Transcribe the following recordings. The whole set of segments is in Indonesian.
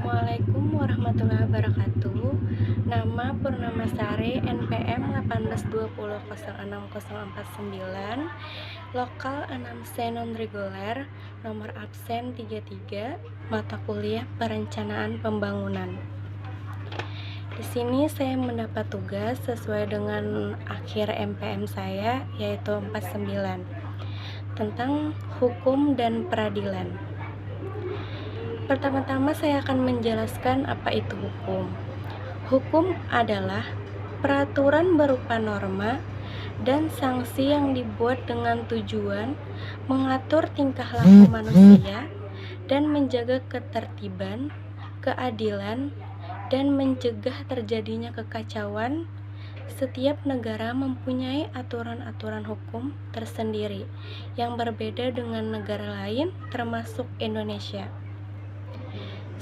Assalamualaikum warahmatullahi wabarakatuh. Nama Purnamasari, NPM 1820060049, lokal 6C non-reguler, nomor absen 33, mata kuliah Perencanaan Pembangunan. Di sini saya mendapat tugas sesuai dengan akhir MPM saya, yaitu 49, tentang hukum dan peradilan. Pertama-tama saya akan menjelaskan apa itu hukum. Hukum adalah peraturan berupa norma dan sanksi yang dibuat dengan tujuan mengatur tingkah laku manusia dan menjaga ketertiban, keadilan, dan mencegah terjadinya kekacauan. Setiap negara mempunyai aturan-aturan hukum tersendiri yang berbeda dengan negara lain, termasuk Indonesia.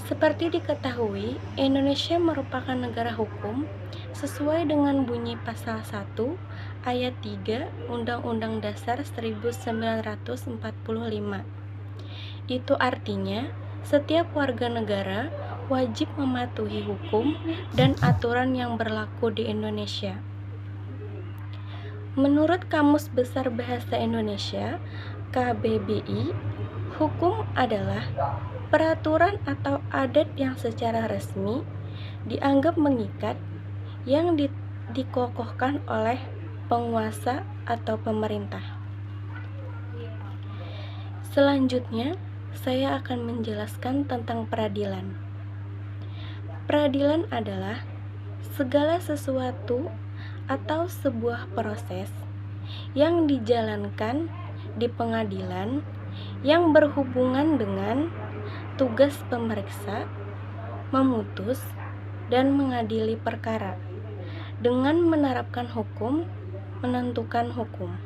Seperti diketahui, Indonesia merupakan negara hukum sesuai dengan bunyi pasal 1 ayat 3 Undang-Undang Dasar 1945. Itu artinya, setiap warga negara wajib mematuhi hukum dan aturan yang berlaku di Indonesia. Menurut Kamus Besar Bahasa Indonesia, KBBI, hukum adalah peraturan atau adat yang secara resmi dianggap mengikat yang dikokohkan oleh penguasa atau pemerintah. Selanjutnya, saya akan menjelaskan tentang peradilan. Peradilan adalah segala sesuatu atau sebuah proses yang dijalankan di pengadilan yang berhubungan dengan tugas pemeriksa, memutus, dan mengadili perkara dengan menerapkan hukum, menentukan hukum.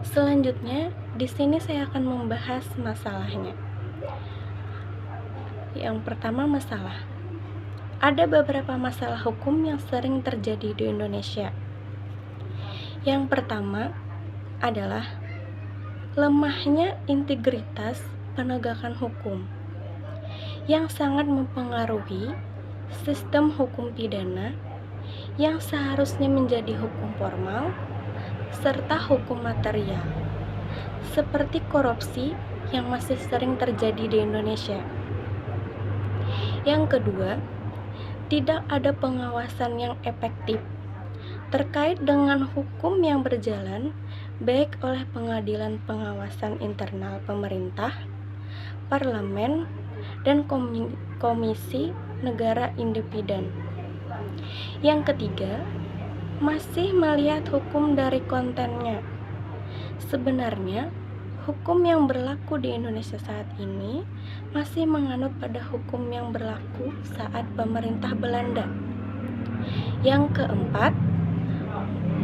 Selanjutnya, di sini saya akan membahas masalahnya. Yang pertama, masalah. Ada beberapa masalah hukum yang sering terjadi di Indonesia. Yang pertama adalah lemahnya integritas penegakan hukum yang sangat mempengaruhi sistem hukum pidana yang seharusnya menjadi hukum formal serta hukum material, seperti korupsi yang masih sering terjadi di Indonesia. Yang kedua, tidak ada pengawasan yang efektif terkait dengan hukum yang berjalan baik oleh pengadilan pengawasan internal pemerintah, parlemen, dan komisi negara independen. Yang ketiga, masih melihat hukum dari kontennya. Sebenarnya, hukum yang berlaku di Indonesia saat ini masih menganut pada hukum yang berlaku saat pemerintah Belanda. Yang keempat,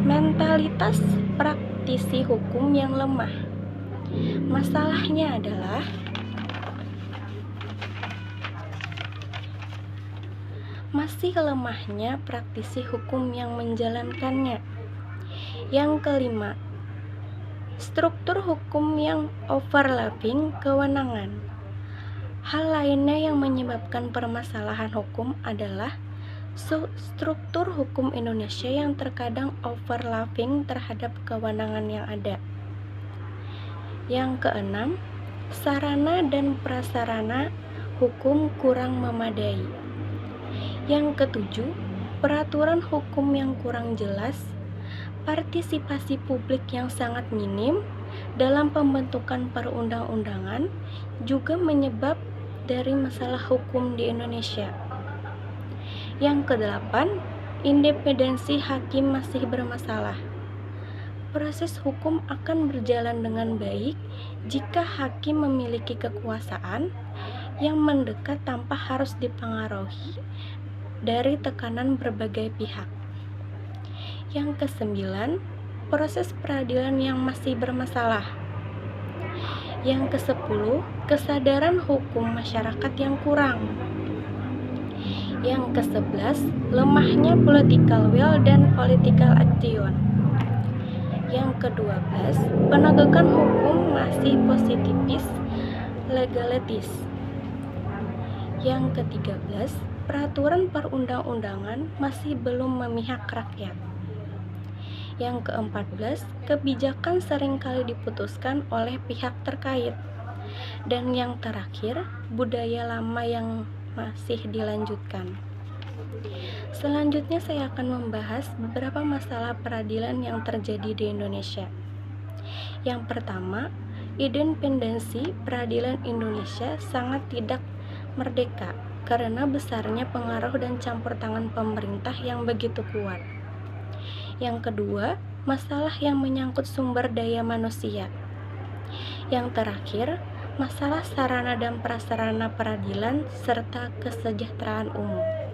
mentalitas praktisi hukum yang lemah. Masalahnya adalah masih lemahnya praktisi hukum yang menjalankannya. Yang kelima, struktur hukum yang overlapping kewenangan. Hal lainnya yang menyebabkan permasalahan hukum adalah struktur hukum Indonesia yang terkadang overlapping terhadap kewenangan yang ada. Yang keenam, sarana dan prasarana hukum kurang memadai. Yang ketujuh, peraturan hukum yang kurang jelas, partisipasi publik yang sangat minim dalam pembentukan perundang-undangan juga menyebab dari masalah hukum di Indonesia. Yang kedelapan, independensi hakim masih bermasalah. Proses hukum akan berjalan dengan baik jika hakim memiliki kekuasaan yang mendekat tanpa harus dipengaruhi dari tekanan berbagai pihak. Yang kesembilan, proses peradilan yang masih bermasalah. Yang kesepuluh, kesadaran hukum masyarakat yang kurang. Yang ke-11, lemahnya political will dan political action. Yang ke-12, penegakan hukum masih positifis legalitis. Yang ke-13, peraturan perundang-undangan masih belum memihak rakyat. Yang ke-14, kebijakan seringkali diputuskan oleh pihak terkait. Dan yang terakhir, budaya lama yang masih dilanjutkan. Selanjutnya saya akan membahas beberapa masalah peradilan yang terjadi di Indonesia. Yang pertama, independensi peradilan Indonesia sangat tidak merdeka karena besarnya pengaruh dan campur tangan pemerintah yang begitu kuat. Yang kedua, masalah yang menyangkut sumber daya manusia. Yang terakhir, masalah sarana dan prasarana peradilan serta kesejahteraan umum.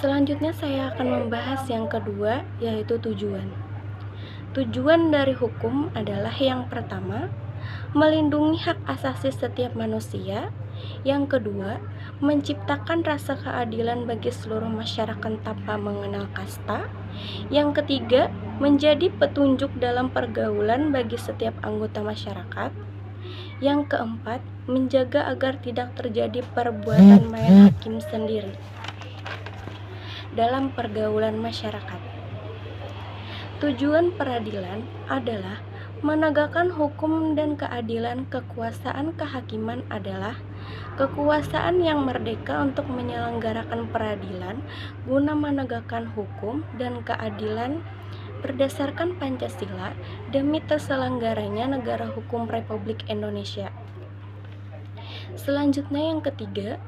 Selanjutnya saya akan membahas yang kedua, yaitu tujuan. Tujuan dari hukum adalah yang pertama, melindungi hak asasi setiap manusia. Yang kedua, menciptakan rasa keadilan bagi seluruh masyarakat tanpa mengenal kasta. Yang ketiga, menjadi petunjuk dalam pergaulan bagi setiap anggota masyarakat. Yang keempat, menjaga agar tidak terjadi perbuatan main hakim sendiri dalam pergaulan masyarakat. Tujuan peradilan adalah menegakkan hukum dan keadilan. Kekuasaan kehakiman adalah kekuasaan yang merdeka untuk menyelenggarakan peradilan guna menegakkan hukum dan keadilan berdasarkan Pancasila demi terselenggaranya negara hukum Republik Indonesia. Selanjutnya yang ketiga,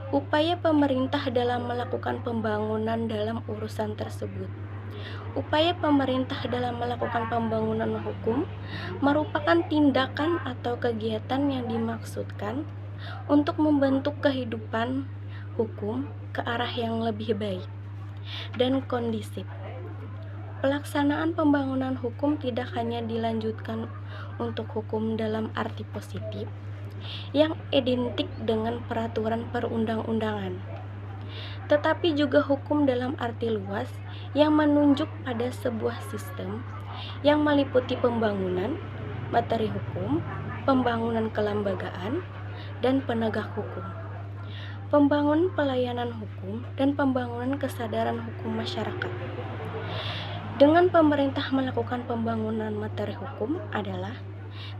upaya pemerintah dalam melakukan pembangunan dalam urusan tersebut. Upaya pemerintah dalam melakukan pembangunan hukum merupakan tindakan atau kegiatan yang dimaksudkan untuk membentuk kehidupan hukum ke arah yang lebih baik dan kondusif. Pelaksanaan pembangunan hukum tidak hanya dilanjutkan untuk hukum dalam arti positif yang identik dengan peraturan perundang-undangan, tetapi juga hukum dalam arti luas yang menunjuk pada sebuah sistem yang meliputi pembangunan, materi hukum, pembangunan kelembagaan, dan penegak hukum, pembangunan pelayanan hukum, dan pembangunan kesadaran hukum masyarakat. Dengan pemerintah melakukan pembangunan materi hukum adalah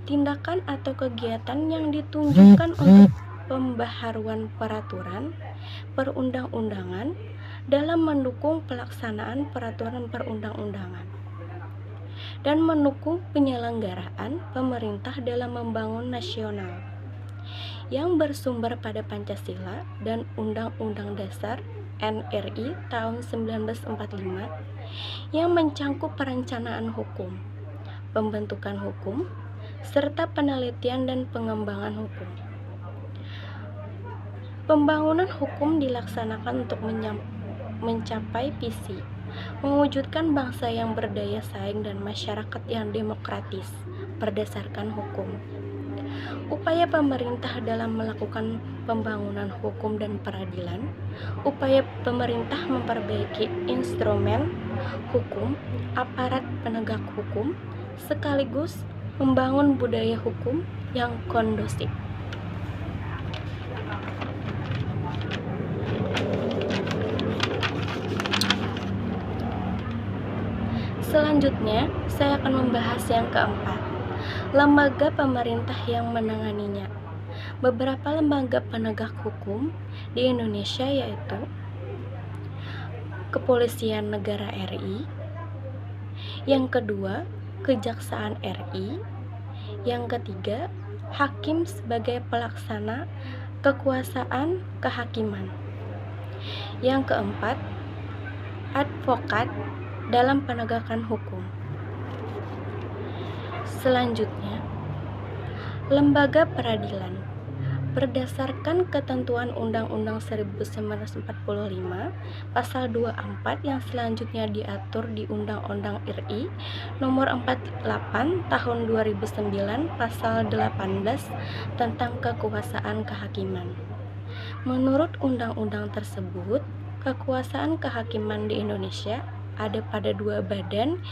tindakan atau kegiatan yang ditunjukkan untuk pembaharuan peraturan perundang-undangan dalam mendukung pelaksanaan peraturan perundang-undangan dan mendukung penyelenggaraan pemerintah dalam membangun nasional yang bersumber pada Pancasila dan Undang-Undang Dasar NRI tahun 1945 yang mencangkup perencanaan hukum, pembentukan hukum, serta penelitian dan pengembangan hukum. Pembangunan hukum dilaksanakan untuk mencapai visi, mewujudkan bangsa yang berdaya saing dan masyarakat yang demokratis berdasarkan hukum. Upaya pemerintah dalam melakukan pembangunan hukum dan peradilan, upaya pemerintah memperbaiki instrumen hukum, aparat penegak hukum, sekaligus membangun budaya hukum yang kondusif. Selanjutnya, saya akan membahas yang keempat, lembaga pemerintah yang menanganinya. Beberapa lembaga penegak hukum di Indonesia yaitu Kepolisian Negara RI, yang kedua, Kejaksaan RI, yang ketiga, Hakim sebagai pelaksana kekuasaan kehakiman, yang keempat, advokat dalam penegakan hukum. Selanjutnya, lembaga peradilan. Berdasarkan ketentuan Undang-Undang 1945 Pasal 24 yang selanjutnya diatur di Undang-Undang RI Nomor 48 Tahun 2009 Pasal 18 tentang kekuasaan kehakiman. Menurut undang-undang tersebut, kekuasaan kehakiman di Indonesia ada pada dua badan,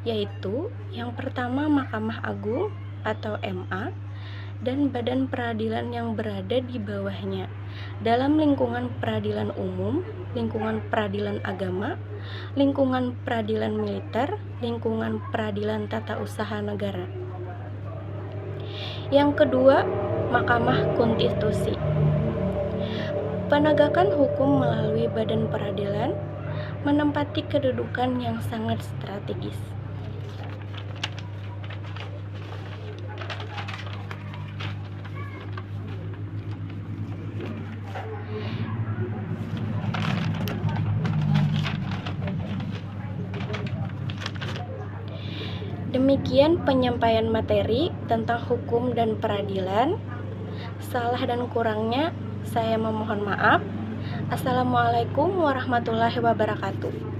yaitu yang pertama Mahkamah Agung atau MA dan badan peradilan yang berada di bawahnya dalam lingkungan peradilan umum, lingkungan peradilan agama, lingkungan peradilan militer, lingkungan peradilan tata usaha negara. Yang kedua, Mahkamah Konstitusi. Penegakan hukum melalui badan peradilan menempati kedudukan yang sangat strategis. Demikian penyampaian materi tentang hukum dan peradilan. Salah dan kurangnya saya memohon maaf. Assalamualaikum warahmatullahi wabarakatuh.